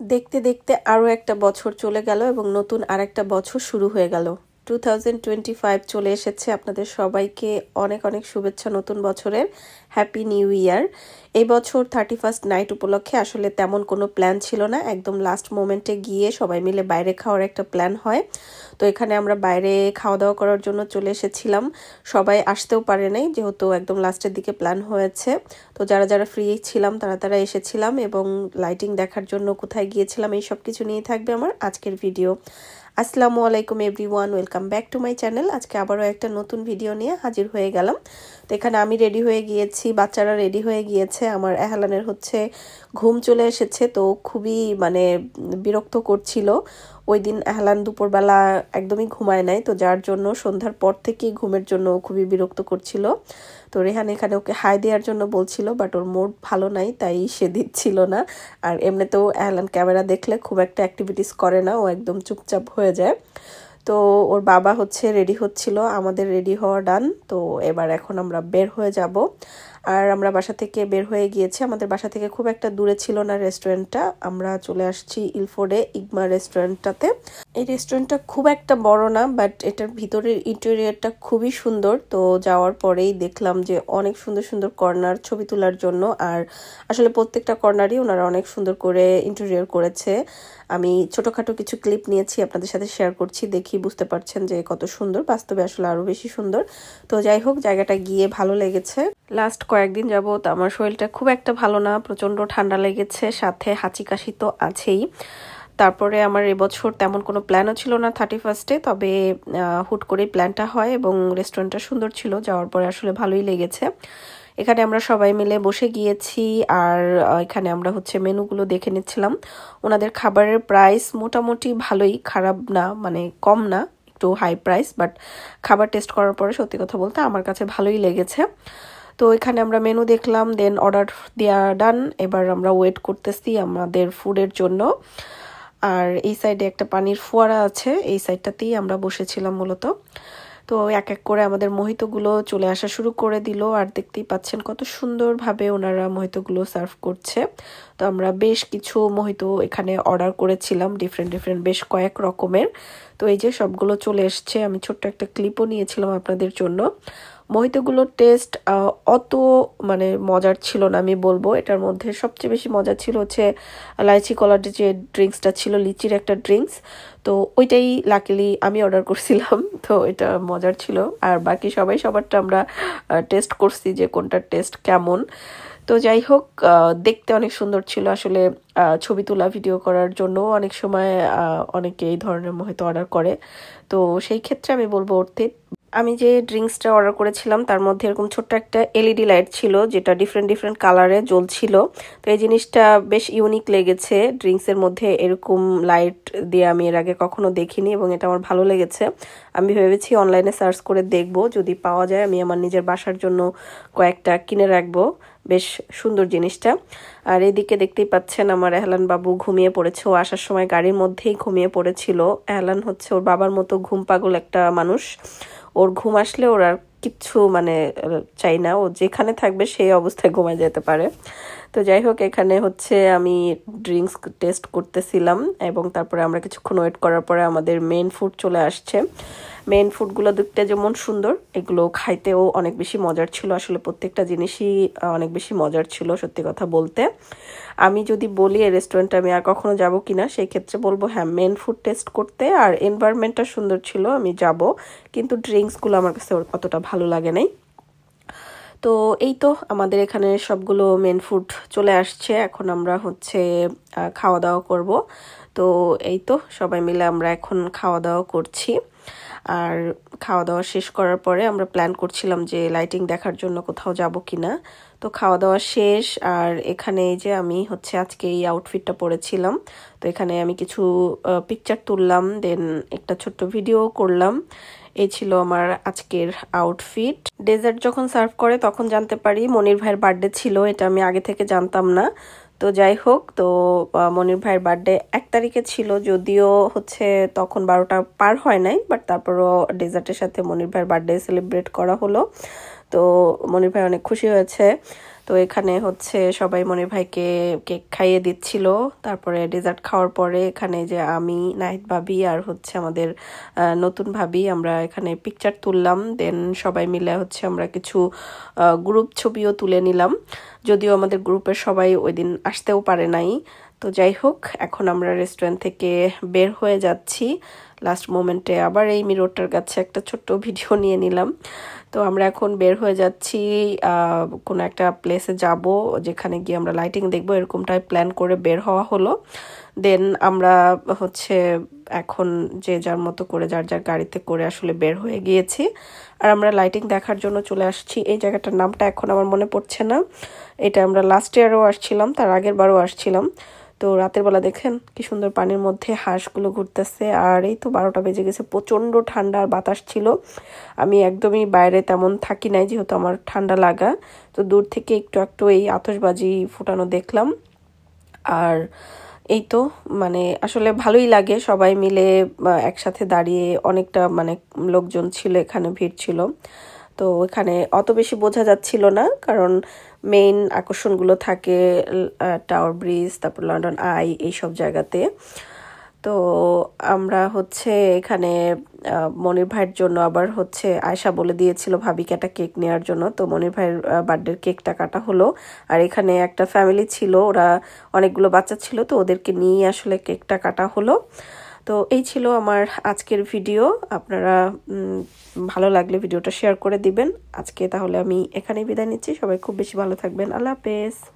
দেখতে দেখতে আরও একটা বছর চলে গেল এবং নতুন আরেকটা বছর শুরু হয়ে গেল। 2025 চলে এসেছে। আপনাদের সবাইকে অনেক অনেক শুভেচ্ছা নতুন বছরের। Happy new year. এই বছর 31st নাইট উপলক্ষে আসলে তেমন কোনো প্ল্যান ছিল না, একদম লাস্ট মোমেন্টে গিয়ে সবাই মিলে বাইরে খাওয়ার একটা প্ল্যান হয়। তো এখানে আমরা বাইরে খাওয়া দাওয়া করার জন্য চলে এসেছিলাম। সবাই আসতেও পারে নাই যেহেতু একদম লাস্টের দিকে প্ল্যান হয়েছে। তো যারা যারা ফ্রি ছিলাম তারা এসেছিলাম এবং লাইটিং দেখার জন্য কোথায় গিয়েছিলাম এই সব কিছু নিয়ে থাকবে আমার আজকের ভিডিও। আসসালামু আলাইকুম everyone, welcome back to my channel. আজকে আবারও একটা নতুন ভিডিও নিয়ে হাজির হয়ে গেলাম। তো এখানে আমি রেডি হয়ে গিয়েছি, বাচ্চারা রেডি হয়ে গিয়েছে। আমার এহলানের হচ্ছে ঘুম চলে এসেছে, তো খুবই বিরক্ত করছিল। ওই দিন এহলান দুপুরবেলা একদমই ঘুমায় নাই, তো যার জন্য সন্ধ্যার পর থেকেই ঘুমের জন্য খুবই বিরক্ত করছিল। তো রেহান এখানে ওকে হাই দেওয়ার জন্য বলছিল, বাট ওর মুড ভালো নাই তাই সে দিচ্ছিল না। আর এমনিতেও এহলান ক্যামেরা দেখলে খুব একটা অ্যাক্টিভিটিস করে না, ও একদম চুপচাপ হয়ে যায়। তো ওর বাবা হচ্ছে রেডি হচ্ছিল, আমাদের রেডি হওয়া ডান। তো এখন আমরা বের হয়ে যাব। আর আমরা বাসা থেকে বের হয়ে গিয়েছি। আমাদের বাসা থেকে খুব একটা দূরে ছিল না রেস্টুরেন্টটা। আমরা চলে আসছি ইলফোর্ডে ইগমা রেস্টুরেন্টটাতে। এই রেস্টুরেন্টটা খুব একটা বড় না, বাট এটার ভিতরের ইন্টেরিয়রটা খুবই সুন্দর। তো যাওয়ার পরেই দেখলাম যে অনেক সুন্দর সুন্দর কর্নার ছবি তোলার জন্য। আর আসলে প্রত্যেকটা কর্নারই ওনারা অনেক সুন্দর করে ইন্টেরিয়র করেছে। আমি ছোটখাটো কিছু ক্লিপ নিয়েছি, আপনাদের সাথে শেয়ার করছি, দেখি বুঝতে পারছেন যে কত সুন্দর। বাস্তবে আসলে আরো বেশি সুন্দর। তো যাই হোক, জায়গাটা গিয়ে ভালো লেগেছে। লাস্ট কয়েকদিন যাবত আমার শরীরটা খুব একটা ভালো না, প্রচন্ড ঠান্ডা লেগেছে, সাথে হাঁচি কাশি তো আছেই। তারপরে আমার এবছর তেমন কোনো প্ল্যানও ছিল না 31স্টে, তবে হুট করেই প্ল্যানটা হয় এবং রেস্টুরেন্টটা সুন্দর ছিল, যাওয়ার পরে আসলে ভালোই লেগেছে। এখানে আমরা সবাই মিলে বসে গিয়েছি আর এখানে আমরা হচ্ছে মেনুগুলো দেখে নিচ্ছিলাম। ওনাদের খাবারের প্রাইস মোটামুটি ভালোই, খারাপ না, কম না, একটু হাই প্রাইস, বাট খাবার টেস্ট করার পরে সত্যি কথা বলতে আমার কাছে ভালোই লেগেছে। তো এখানে আমরা মেনু দেখলাম, দেন অর্ডার দেওয়া ডান। এবার আমরা ওয়েট করতেছি আমাদের ফুডের জন্য। আর এই সাইডে একটা পানির ফোয়ারা আছে, এই সাইডটাতেই আমরা বসেছিলাম মূলত। তো এক এক করে আমাদের মোহিতগুলো চলে আসা শুরু করে দিল। আর দেখতেই পাচ্ছেন কত সুন্দরভাবে ওনারা মোহিতগুলো সার্ভ করছে। তো আমরা বেশ কিছু মোহিত এখানে অর্ডার করেছিলাম, ডিফারেন্ট ডিফারেন্ট বেশ কয়েক রকমের। তো এই যে সবগুলো চলে এসছে, আমি ছোট্ট একটা ক্লিপও নিয়েছিলাম আপনাদের জন্য। মোহিতগুলোর টেস্ট অত মজার ছিল না, আমি বলবো। এটার মধ্যে সবচেয়ে বেশি মজা ছিল হচ্ছে লাইচি কলার যে ড্রিঙ্কসটা ছিল, লিচির একটা ড্রিঙ্কস। তো ওইটাই লাকিলি আমি অর্ডার করছিলাম, তো এটা মজার ছিল। আর বাকি সবাই সবারটা আমরা টেস্ট করছি যে কোনটার টেস্ট কেমন। তো যাই হোক, দেখতে অনেক সুন্দর ছিল আসলে। ছবি তোলা ভিডিও করার জন্য অনেক সময় অনেকে এই ধরনের মোহিত অর্ডার করে, তো সেই ক্ষেত্রে আমি বলবো অর্থে। আমি যে ড্রিঙ্কসটা অর্ডার করেছিলাম তার মধ্যে এরকম ছোট্ট একটা এলইডি লাইট ছিল, যেটা ডিফারেন্ট ডিফারেন্ট কালারে জ্বলছিল। তো এই জিনিসটা বেশ ইউনিক লেগেছে। ড্রিঙ্কসের মধ্যে এরকম লাইট দিয়ে আমি এর আগে কখনো দেখিনি এবং এটা আমার ভালো লেগেছে। আমি ভেবেছি অনলাইনে সার্চ করে দেখব, যদি পাওয়া যায় আমি আমার নিজের বাসার জন্য কয়েকটা কিনে রাখবো। বেশ সুন্দর জিনিসটা। আর এদিকে দেখতেই পাচ্ছেন আমার এহলান বাবু ঘুমিয়ে পড়েছে। ও আসার সময় গাড়ির মধ্যেই ঘুমিয়ে পড়েছিল। এহলান হচ্ছে ওর বাবার মতো ঘুম পাগল একটা মানুষ। ওর ঘুম আসলে ওর আর কিচ্ছু চাই না, ও যেখানে থাকবে সেই অবস্থায় ঘুমায় যেতে পারে। তো যাই হোক, এখানে হচ্ছে আমি ড্রিঙ্কস টেস্ট করতেছিলাম এবং তারপরে আমরা কিছুক্ষণ ওয়েট করার পরে আমাদের মেইন ফুড চলে আসছে। মেইন ফুডগুলো দেখতে যেমন সুন্দর, এগুলো খাইতেও অনেক বেশি মজার ছিল। আসলে প্রত্যেকটা জিনিসই অনেক বেশি মজার ছিল সত্যি কথা বলতে। আমি যদি বলি এই রেস্টুরেন্টে আমি আর কখনো যাব কিনা, সেই ক্ষেত্রে বলবো হ্যাঁ, মেন ফুড টেস্ট করতে। আর এনভায়রনমেন্টটা সুন্দর ছিল, আমি যাব, কিন্তু ড্রিঙ্কসগুলো আমার কাছে অতটা ভালো লাগে নাই। তো এই তো আমাদের এখানে সবগুলো মেন ফুড চলে আসছে, এখন আমরা হচ্ছে খাওয়া দাওয়া করব। তো এই তো সবাই মিলে আমরা এখন খাওয়া দাওয়া করছি। আর খাওয়া দাওয়া শেষ করার পরে আমরা প্ল্যান করছিলাম যে লাইটিং দেখার জন্য কোথাও যাব কিনা। তো খাওয়া দাওয়া শেষ, আর এখানে এই যে আমি হচ্ছে আজকে এই আউটফিটটা পরেছিলাম। তো এখানে আমি কিছু পিকচার তুললাম, দেন একটা ছোট্ট ভিডিও করলাম। এই ছিল আমার আজকের আউটফিট। ডেজার্ট যখন সার্ভ করে তখন জানতে পারি মনির ভাইয়ের বার্থডে ছিল, এটা আমি আগে থেকে জানতাম না। তো যাই হোক, তো মনির ভাইয়ের বার্থডে 1 তারিখে ছিল, যদিও হচ্ছে তখন 12টা পার হয় নাই, বাট তারপরও ডেজার্টের সাথে মনির ভাইয়ের বার্থডে সেলিব্রেট করা হলো। তো মনির ভাই অনেক খুশি হয়েছে। তো এখানে হচ্ছে সবাই মনির ভাইকে কেক খাইয়ে দিচ্ছিল। তারপরে ডেজার্ট খাওয়ার পরে এখানে যে আমি, নাহিদ ভাবি আর হচ্ছে আমাদের নতুন ভাবি আমরা এখানে পিকচার তুললাম। দেন সবাই মিলে হচ্ছে আমরা কিছু গ্রুপ ছবিও তুলে নিলাম, যদিও আমাদের গ্রুপের সবাই ওই দিন আসতেও পারে নাই। তো যাই হোক, এখন আমরা রেস্টুরেন্ট থেকে বের হয়ে যাচ্ছি। লাস্ট মোমেন্টে আবার এই মিররটার কাছে একটা ছোট্ট ভিডিও নিয়ে নিলাম। তো আমরা এখন বের হয়ে যাচ্ছি, কোনো একটা প্লেসে যাব যেখানে গিয়ে আমরা লাইটিং দেখবো, এরকমটাই প্ল্যান করে বের হওয়া হলো। দেন আমরা হচ্ছে এখন যে যার মতো করে যার যার গাড়িতে করে আসলে বের হয়ে গিয়েছি। আর আমরা লাইটিং দেখার জন্য চলে আসছি। এই জায়গাটার নামটা এখন আমার মনে পড়ছে না। এটা আমরা লাস্ট ইয়ারও আসছিলাম, তার আগের বারও আসছিলাম। তো রাতের বেলা দেখেন কি সুন্দর পানির মধ্যে হাঁসগুলো ঘুরতেছে। আর এই তো 12টা বেজে গেছে, প্রচণ্ড ঠান্ডা আর বাতাস ছিল। আমি একদমই বাইরে তেমন থাকি নাই, যেহেতু আমার ঠান্ডা লাগা। তো দূর থেকে একটু একটু এই আতশবাজি ফুটানো দেখলাম। আর এই তো মানে আসলে ভালোই লাগে সবাই মিলে একসাথে দাঁড়িয়ে। অনেকটা মানে লোকজন ছিল, এখানে ভিড় ছিল। তো এখানে অত বেশি বোঝা যাচ্ছিল না, কারণ মেইন আকর্ষণগুলো থাকে টাওয়ার ব্রিজ, তারপর লন্ডন আই, এইসব জায়গাতে। তো আমরা হচ্ছে এখানে মনির ভাইয়ের জন্য আবার হচ্ছে আয়শা বলে দিয়েছিল ভাবিকে একটা কেক নেওয়ার জন্য। তো মনির ভাইয়ের বার্থডের কেকটা কাটা হলো। আর এখানে একটা ফ্যামিলি ছিল, ওরা অনেকগুলো বাচ্চা ছিল, তো ওদেরকে নিয়ে আসলে কেকটা কাটা হলো। তো এই ছিল আমার আজকের ভিডিও। আপনারা ভালো লাগলে ভিডিওটা শেয়ার করে দিবেন। আজকে তাহলে আমি এখানেই বিদায় নিচ্ছি। সবাই খুব বেশি ভালো থাকবেন। আল্লাহ হাফেজ।